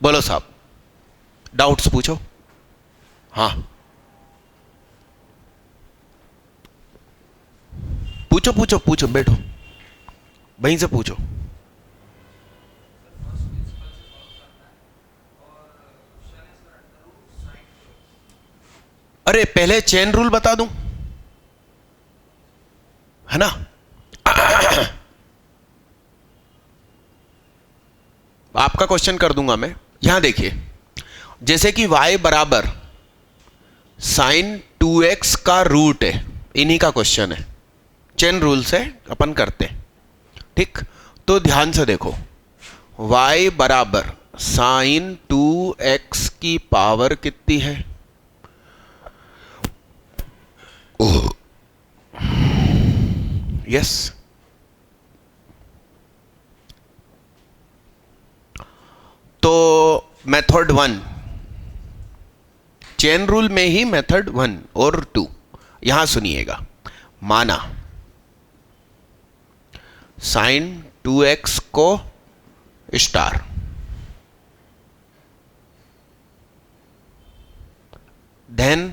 बोलो साहब, डाउट्स पूछो। हाँ, पूछो पूछो पूछो, बैठो, वहीं से पूछो। अरे पहले चेन रूल बता दूं, है ना? आपका क्वेश्चन कर दूंगा मैं। यहां देखिए, जैसे कि y बराबर साइन 2x का रूट है, इन्हीं का क्वेश्चन है, चेन रूल से अपन करते हैं। ठीक, तो ध्यान से देखो, y बराबर साइन 2x की पावर कितनी है? यस, तो मेथड 1, चेन रूल में ही मेथड 1 और 2, यहां सुनिएगा। माना साइन 2x को स्टार, देन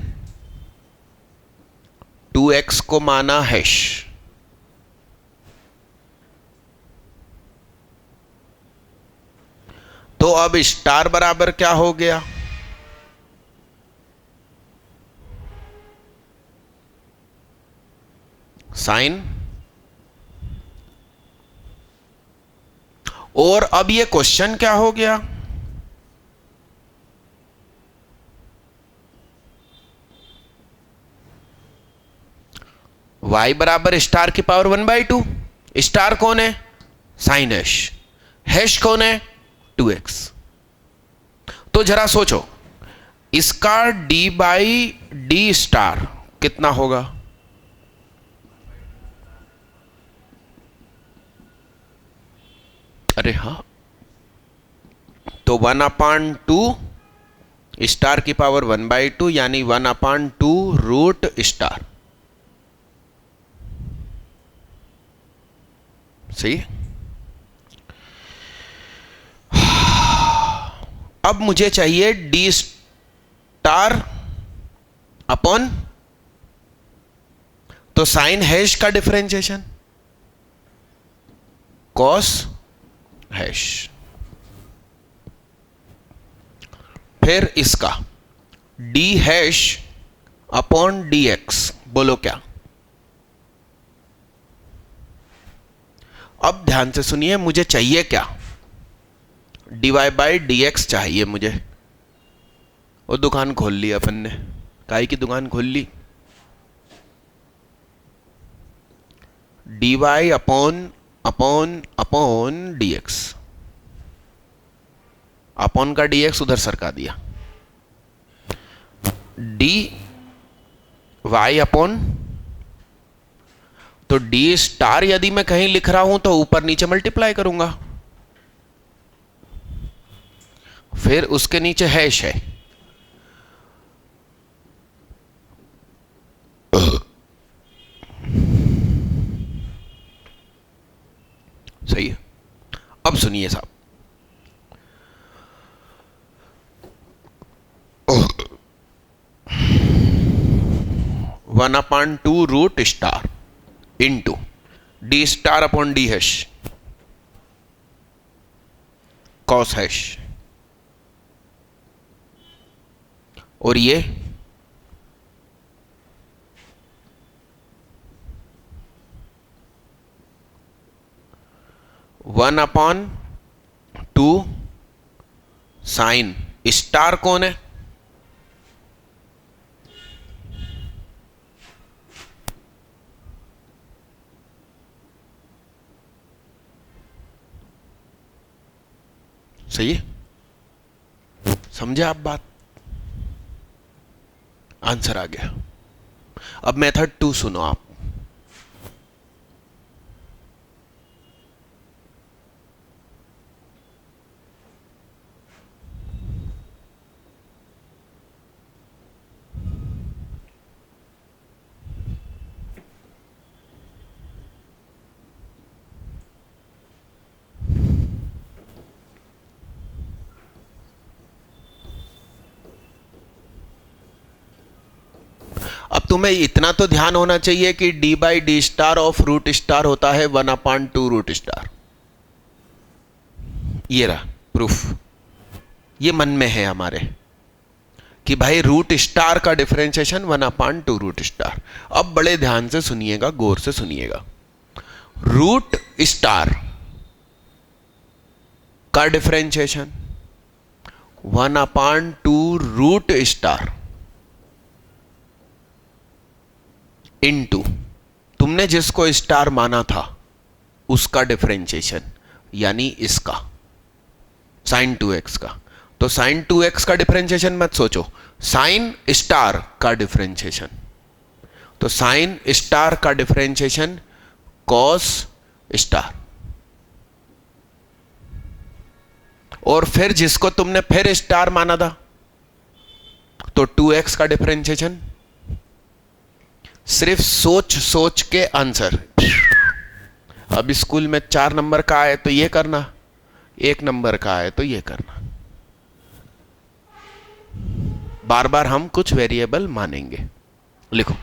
2x को माना हैश, तो अब स्टार बराबर क्या हो गया? साइन, और अब ये क्वेश्चन क्या हो गया? y बराबर स्टार की पावर 1/2। स्टार कौन है? Sign hash. हैश कौन है? 2x। तो जरा सोचो, इसका d बाई डी स्टार कितना होगा? अरे हाँ, तो 1/2 स्टार की पावर 1/2 यानी 1/2 रूट स्टार। सही। अब मुझे चाहिए डी स्टार अपॉन, तो साइन हैश का डिफरेंशिएशन कॉस हैश, फिर इसका D hash upon D x. बोलो क्या? अब ध्यान से सुनिए, मुझे चाहिए क्या? डीवाई बाई डी एक्स चाहिए मुझे। वो दुकान खोल ली अपन ने, काई की दुकान खोल ली। D Y upon upon upon D X, upon का डी एक्स उधर सरका दिया, डी वाई अपॉन, तो डी स्टार यदि मैं कहीं लिख रहा हूं तो ऊपर नीचे मल्टीप्लाई करूंगा, फिर उसके नीचे हैश है। सही है। अब सुनिए साहब, 1/2 root star into D star upon D hash cos hash, और ये 1/2 साइन स्टार कौन है? सही है, समझे आप बात? आंसर आ गया। अब मेथड 2 सुनो आप। तुम्हें इतना तो ध्यान होना चाहिए कि D by D star of root star होता है 1/2 रूट स्टार। ये रहा प्रूफ, ये मन में है हमारे कि भाई रूट स्टार का डिफरेंशिएशन 1/2 रूट स्टार। अब बड़े ध्यान से सुनिएगा, गौर से सुनिएगा। रूट स्टार का डिफरेंशिएशन 1/2 रूट स्टार इनटू तुमने जिसको स्टार माना था उसका डिफरेंशिएशन, यानी इसका साइन 2x का। तो साइन 2x का डिफरेंशिएशन मत सोचो, साइन स्टार का डिफरेंशिएशन। तो साइन स्टार का डिफरेंशिएशन कॉस स्टार, और फिर जिसको तुमने फिर स्टार माना था तो 2x का डिफरेंशिएशन। सिर्फ सोच सोच के आंसर। अब स्कूल में 4 नंबर का आए तो ये करना, 1 नंबर का आए तो ये करना। बार बार हम कुछ वेरिएबल मानेंगे। लिखो,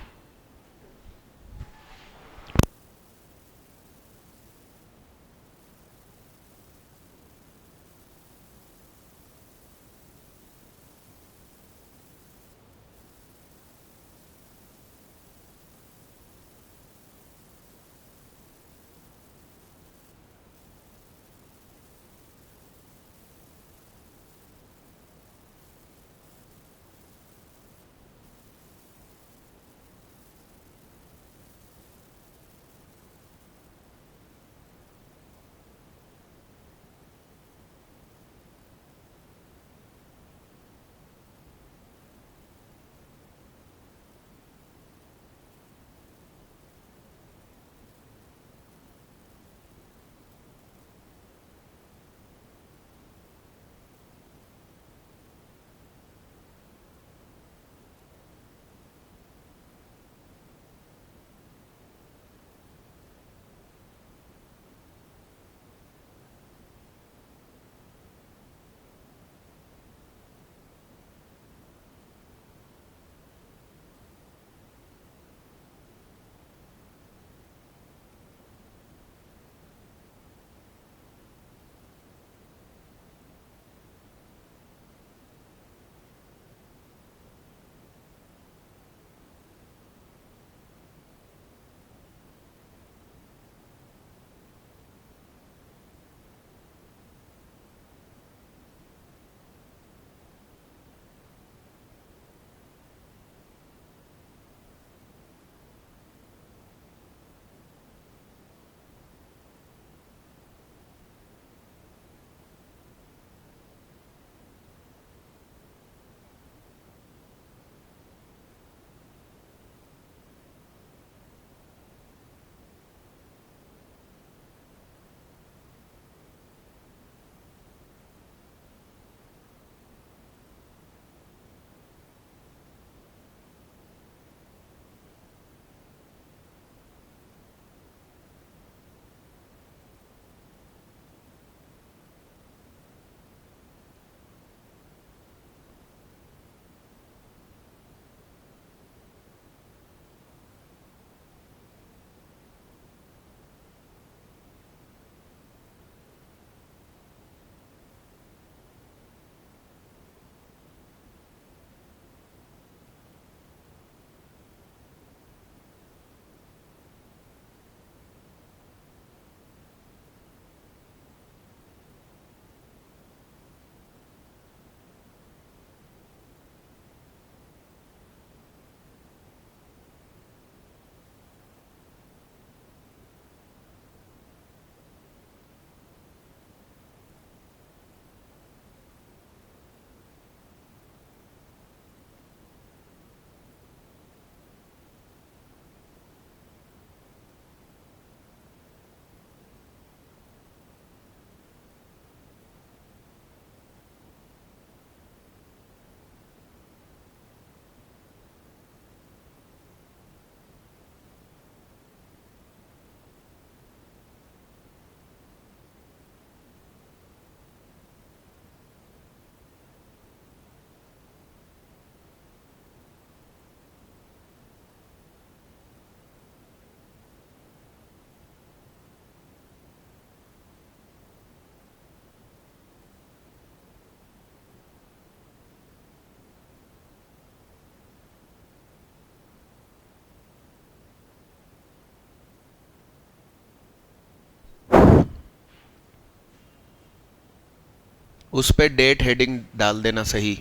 उस पे डेट हेडिंग डाल देना सही।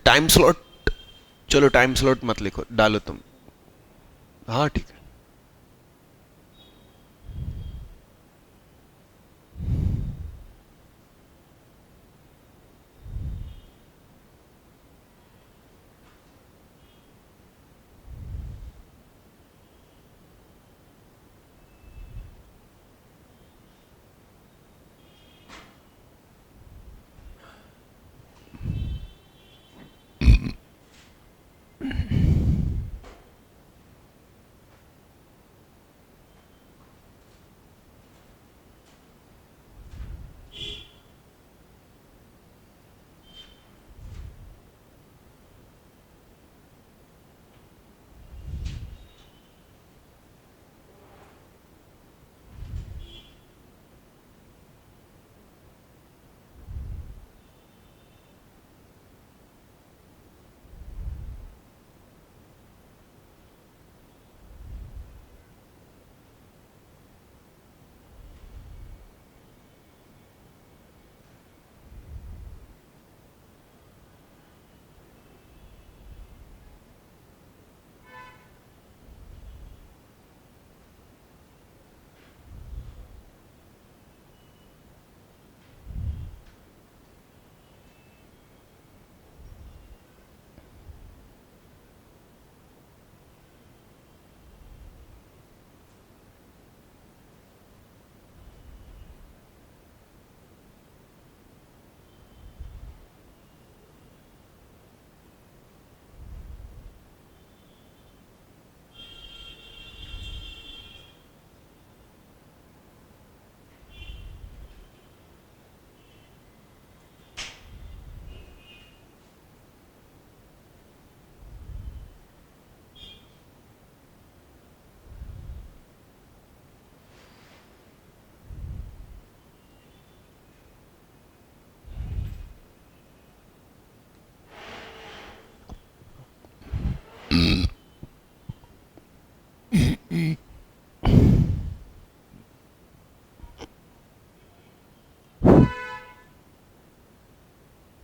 टाइम स्लॉट, चलो टाइम स्लॉट मत लिखो, डालो तुम। हाँ ठीक है।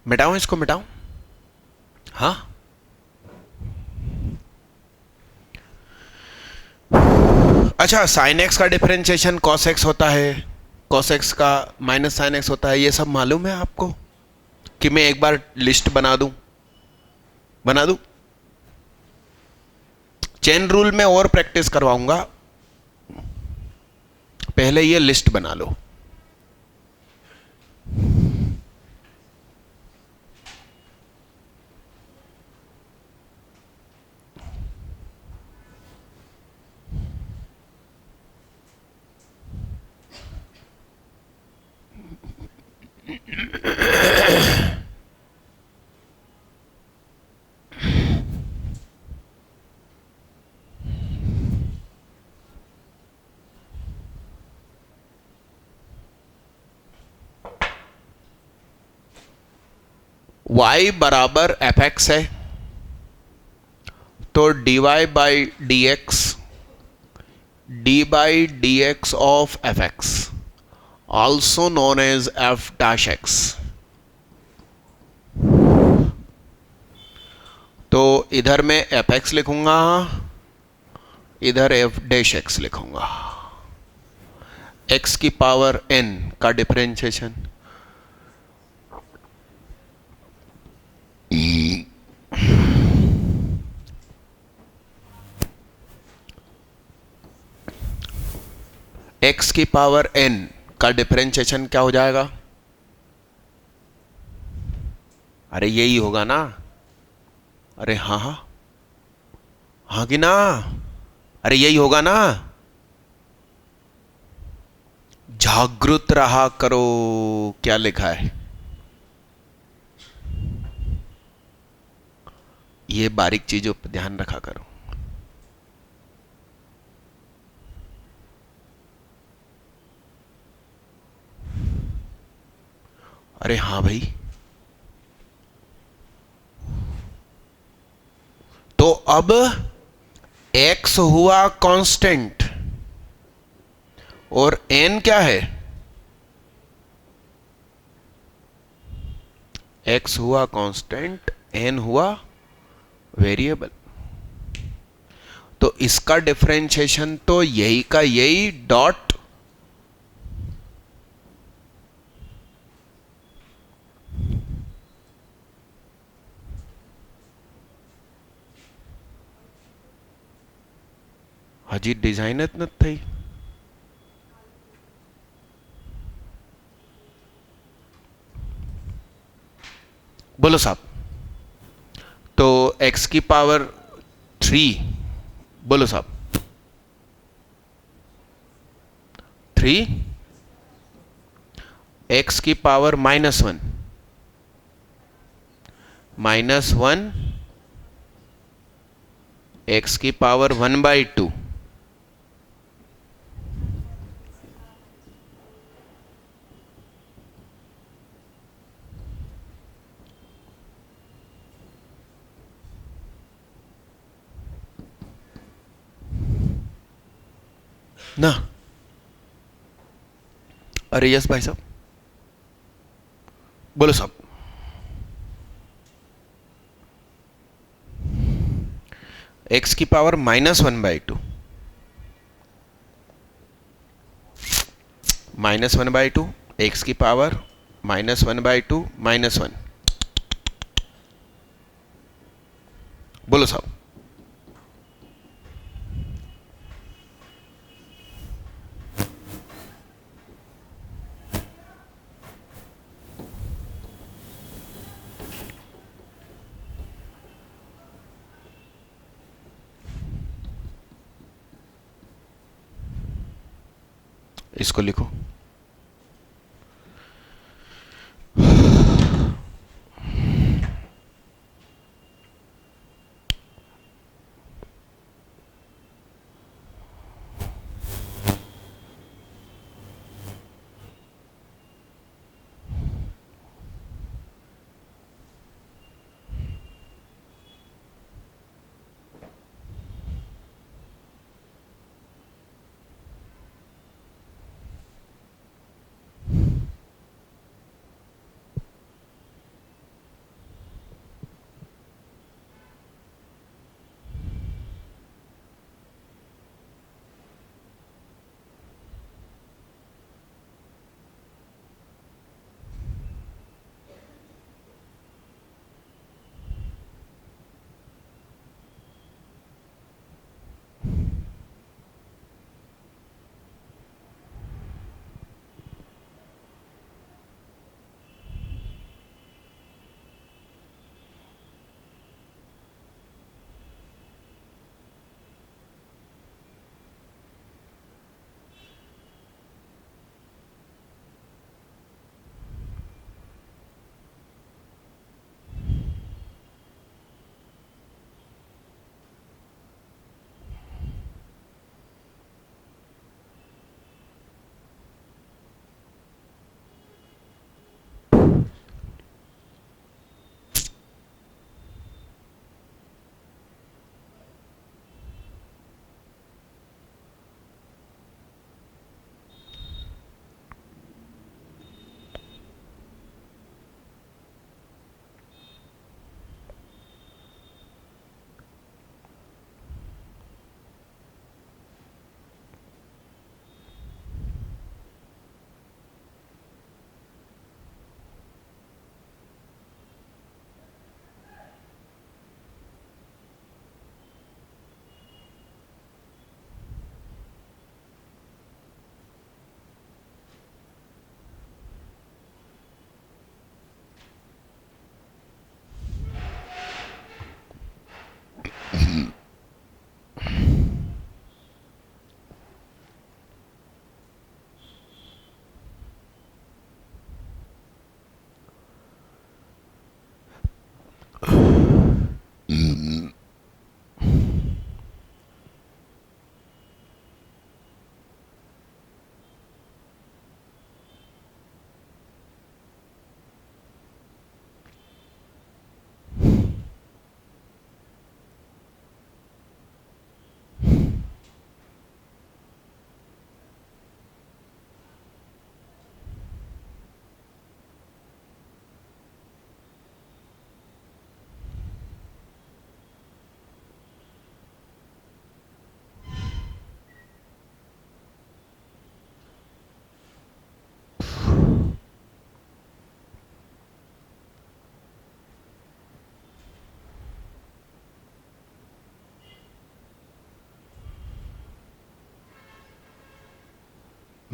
मिटाऊं इसको, मिटाऊं? हाँ, अच्छा साइन एक्स का डिफरेंशिएशन कॉस एक्स होता है, कॉस एक्स का माइनस साइन एक्स होता है, ये सब मालूम है आपको? कि मैं एक बार लिस्ट बना दूं? बना दूं? चेन रूल में और प्रैक्टिस करवाऊंगा, पहले ये लिस्ट बना लो। y बराबर एफ एक्स है, तो dy by D X, D by D X of F X also known as F dash X. तो इधर मैं एफ एक्स लिखूंगा, इधर एफ डैश एक्स लिखूंगा। एक्स की पावर n का डिफरेंशिएशन, x की पावर n का डिफरेंशिएशन क्या हो जाएगा? अरे यही होगा ना? अरे हाँ हाँ हाँ कि ना? अरे यही होगा ना? जागृत रहा करो, क्या लिखा है ये बारीक चीजों पर ध्यान रखा करो। अरे हाँ भाई, तो अब x हुआ कांस्टेंट और n क्या है? x हुआ कांस्टेंट, n हुआ वेरिएबल। तो इसका डिफरेंशिएशन तो यही का यही डॉट हजी डिजाइन न थी। बोलो साहब। तो x की पावर 3, बोलो साहब, 3 x की पावर -1, -1 x की पावर 1/2, ना। अरे यस भाई साहब, बोलो साहब। x की पावर -1/2, -1/2 x की पावर -1/2 -1, बोलो साहब। इसको लिखो।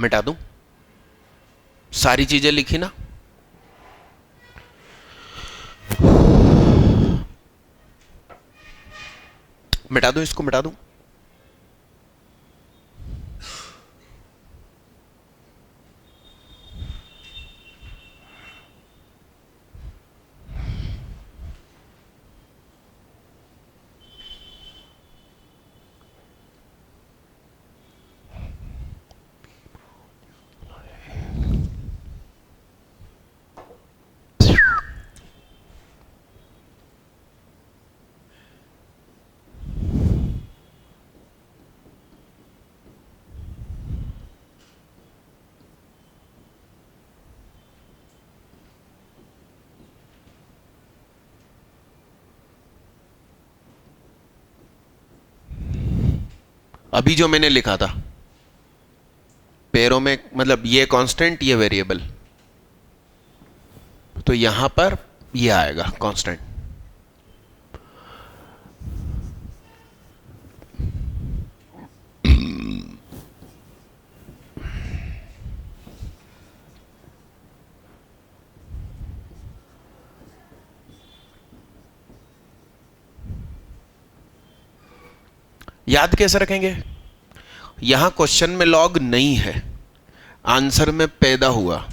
मिटा दूं? सारी चीजें लिखी ना? मिटा दूं? इसको मिटा दूं? अभी जो मैंने लिखा था पैरों में, मतलब ये कांस्टेंट, ये वेरिएबल, तो यहां पर ये आएगा कांस्टेंट। याद कैसे रखेंगे? यहां क्वेश्चन में लॉग नहीं है, आंसर में पैदा हुआ।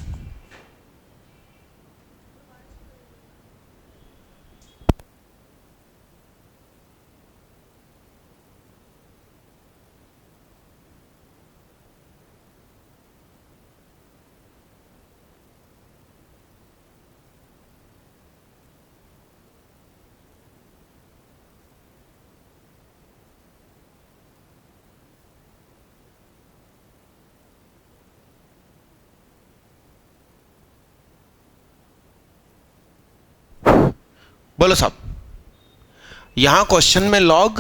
बोलो साहब, यहां क्वेश्चन में लॉग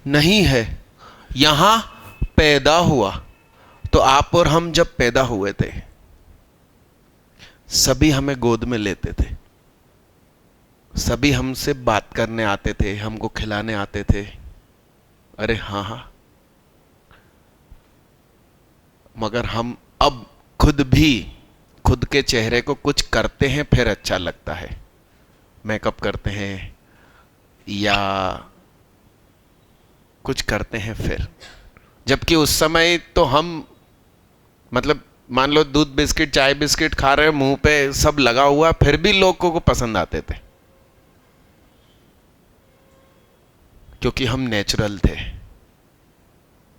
नहीं है, यहां पैदा हुआ। तो आप और हम जब पैदा हुए थे, सभी हमें गोद में लेते थे, सभी हमसे बात करने आते थे, हमको खिलाने आते थे। अरे हाँ हाँ, मगर हम अब खुद भी खुद के चेहरे को कुछ करते हैं फिर अच्छा लगता है। मेकअप करते हैं या कुछ करते हैं फिर, जबकि उस समय तो हम, मतलब मान लो दूध बिस्किट चाय बिस्किट खा रहे हैं, मुंह पे सब लगा हुआ, फिर भी लोगों को पसंद आते थे, क्योंकि हम नेचुरल थे,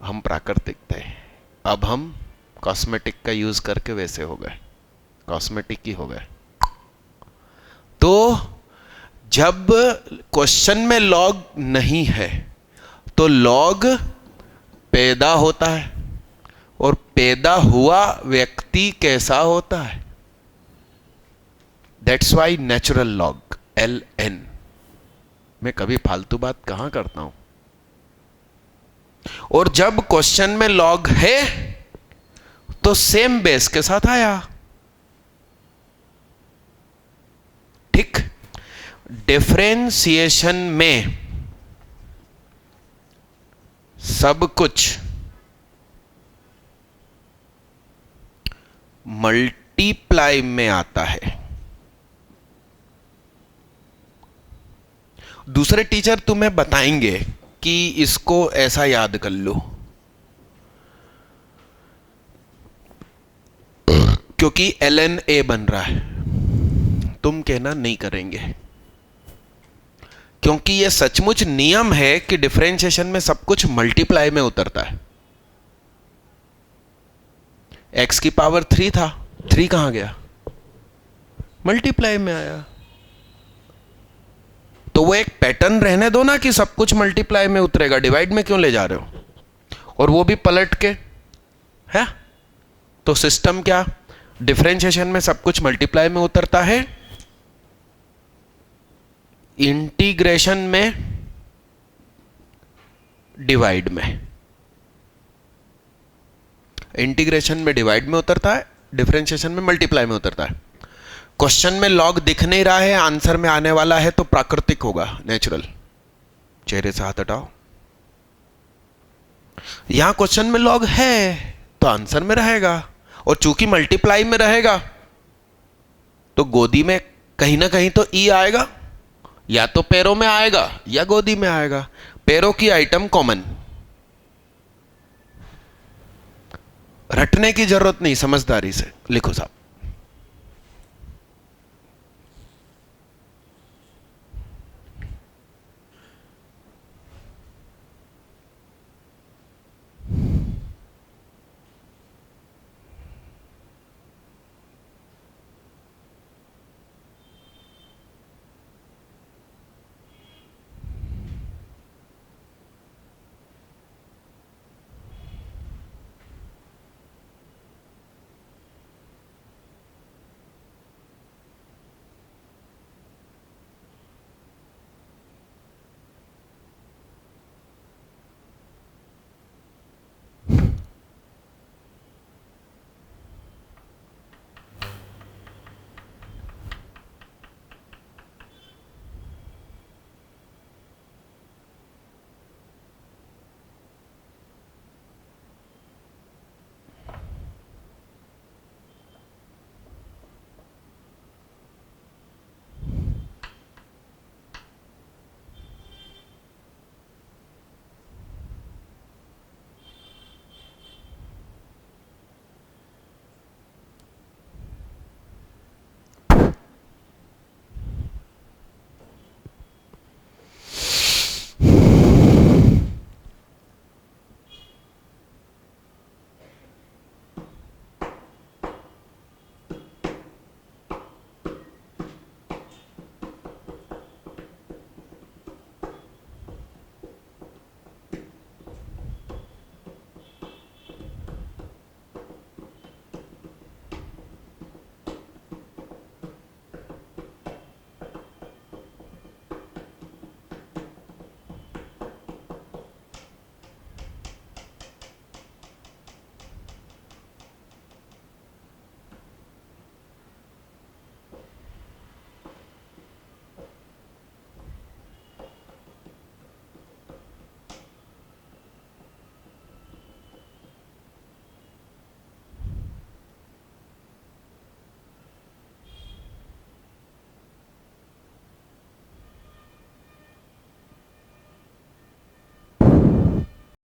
हम प्राकृतिक थे। अब हम कॉस्मेटिक का यूज करके वैसे हो गए, कॉस्मेटिक ही हो गए। तो जब क्वेश्चन में लॉग नहीं है तो लॉग पैदा होता है, और पैदा हुआ व्यक्ति कैसा होता है? That's why natural log LN। मैं कभी फालतू बात कहां करता हूं? और जब क्वेश्चन में लॉग है तो सेम बेस के साथ आया। ठीक, डिफरेंशिएशन में सब कुछ मल्टीप्लाई में आता है। दूसरे टीचर तुम्हें बताएंगे कि इसको ऐसा याद कर लो, क्योंकि ln a बन रहा है। तुम कहना नहीं करेंगे, क्योंकि यह सचमुच नियम है कि डिफरेंशिएशन में सब कुछ मल्टीप्लाई में उतरता है। x की पावर 3 था, 3 कहां गया? मल्टीप्लाई में आया। तो वो एक पैटर्न रहने दो ना कि सब कुछ मल्टीप्लाई में उतरेगा, डिवाइड में क्यों ले जा रहे हो? और वो भी पलट के है। तो सिस्टम क्या? डिफरेंशिएशन में सब कुछ मल्टीप्लाई में उतरता है, इंटीग्रेशन में डिवाइड में, इंटीग्रेशन में डिवाइड में उतरता है, डिफरेंशिएशन में मल्टीप्लाई में उतरता है। क्वेश्चन में लॉग दिख नहीं रहा है, आंसर में आने वाला है, तो प्राकृतिक होगा, नेचुरल। चेहरे से हाथ हटाओ। यहां क्वेश्चन में लॉग है, तो आंसर में रहेगा, और चूंकि मल्टीप्लाई में रहेगा तो गोदी में कहीं ना कहीं तो ई आएगा, या तो पैरों में आएगा या गोदी में आएगा। पैरों की आइटम कॉमन, रटने की जरूरत नहीं, समझदारी से लिखो साहब।